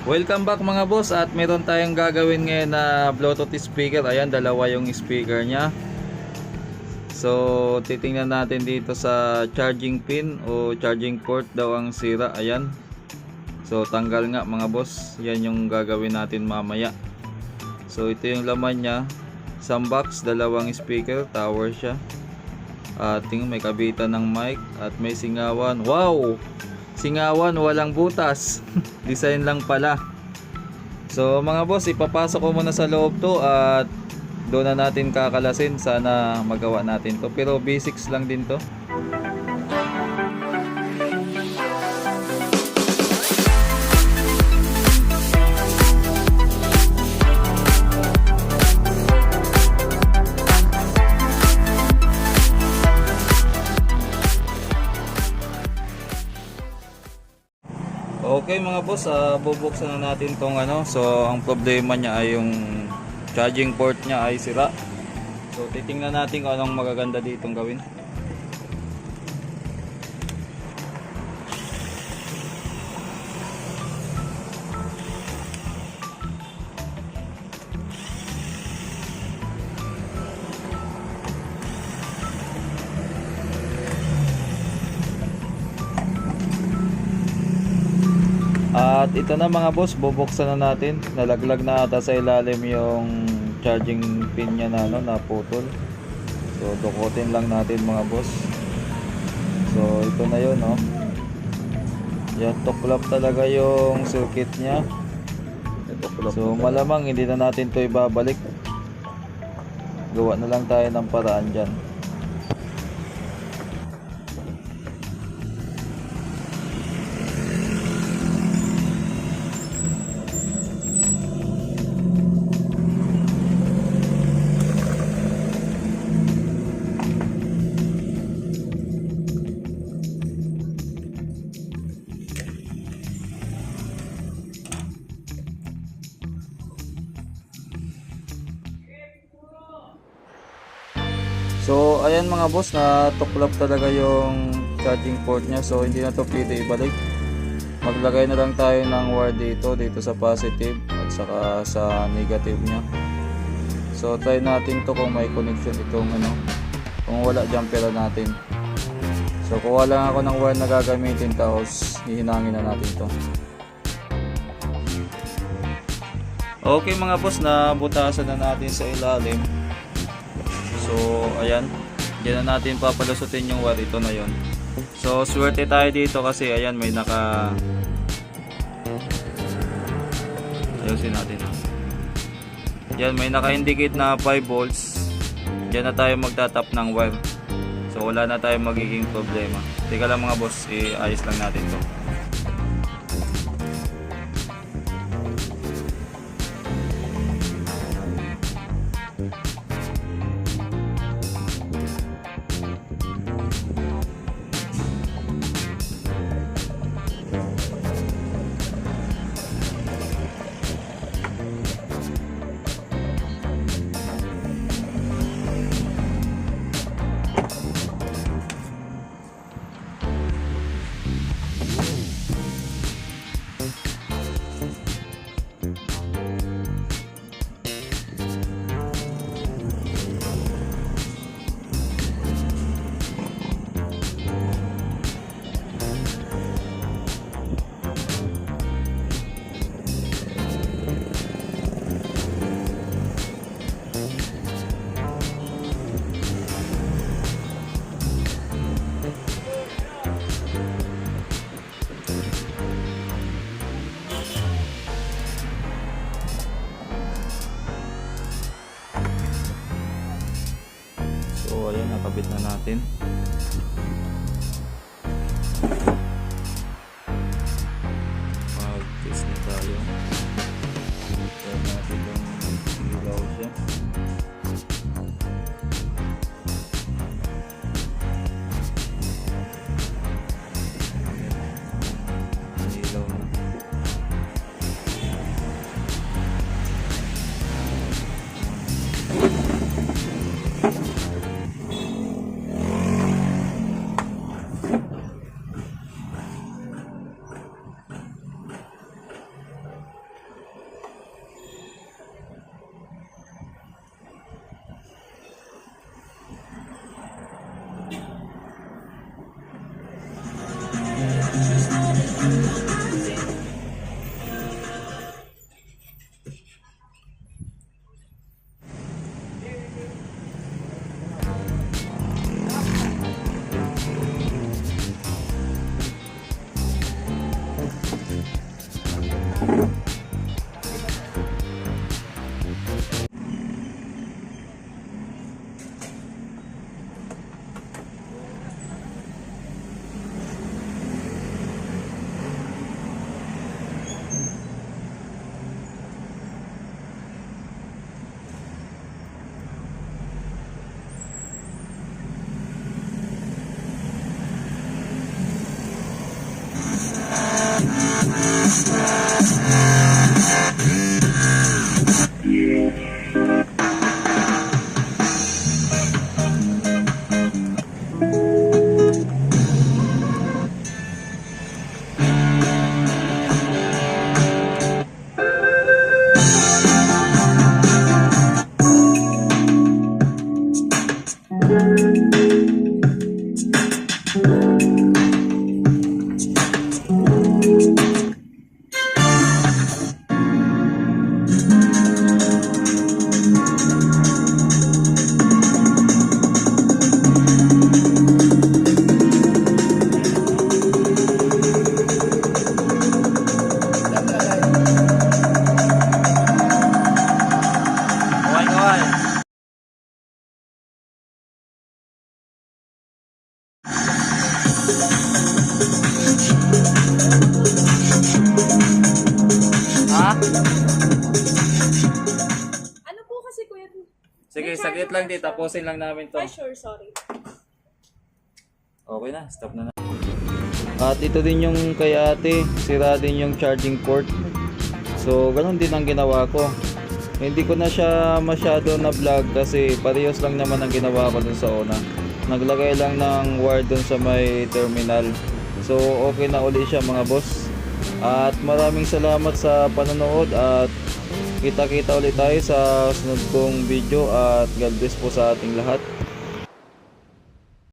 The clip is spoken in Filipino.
Welcome back mga boss, at meron tayong gagawin ngayon na Bluetooth speaker. Ayan, dalawa yung speaker nya. So titingnan natin dito sa charging pin o charging port daw ang sira. Ayan, so tanggal nga mga boss. Yan yung gagawin natin mamaya. So ito yung laman nya, isang box, dalawang speaker, tower siya. At tingnan, may kabitan ng mic at may singawan. Wow! Singawan, walang butas. Design lang pala. So mga boss, ipapasok ko muna sa loob to at doon na natin kakalasin. Sana magawa natin to, pero basics lang din to. Okay mga boss, bubuksan na natin tong ano. So ang problema niya ay yung charging port niya ay sira. So titingnan natin kung anong magaganda ditong gawin. At ito na mga boss, bubuksan na natin. Nalaglag na ata sa ilalim yung charging pin niya na ano, naputol. So dukutin lang natin mga boss. So ito na yun, no. Yan, tuklap talaga yung circuit niya. So malamang hindi na natin to ibabalik. Gawa na lang tayo ng paraan dyan. So ayan mga boss, na tuklap talaga yung charging port nya. So hindi na to pwede ibalik. Maglagay na lang tayo ng wire dito sa positive at saka sa negative nya. So try natin to kung may connection itong ano. Kung wala, jumper natin. So kuha lang ako ng wire na gagamitin, tapos hihinangin na natin to. Okay mga boss, na butasan na natin sa ilalim. So ayan, diyan na natin papalusutin yung wire. Ito na yon. So swerte tayo dito kasi ayan, may naka, ayusin natin. Yan, may naka-indicate na 5 volts. Diyan na tayo magtatap ng wire. So wala na tayong magiging problema. Teka lang mga boss, iayos lang natin to. So ayan, nakabit na natin. Mag-test na tayo. Try natin yung ilaw siya. Ilaw na. Kaway, kaway. Ha? Ano po kasi kuya? Sige, saglit lang di, tapusin lang namin to. Ah, sure, sorry. Okay na, stop na. At ito din yung kay ate, sira din yung charging port. So, ganun din ang ginawa ko. Hindi ko na siya masyado na vlog kasi parehas lang naman ang ginawa ko dun sa una. Naglagay lang ng wire dun sa may terminal. So, okay na uli siya mga boss. At maraming salamat sa panonood at kita-kita ulit tayo sa sunod kong video at God bless po sa ating lahat.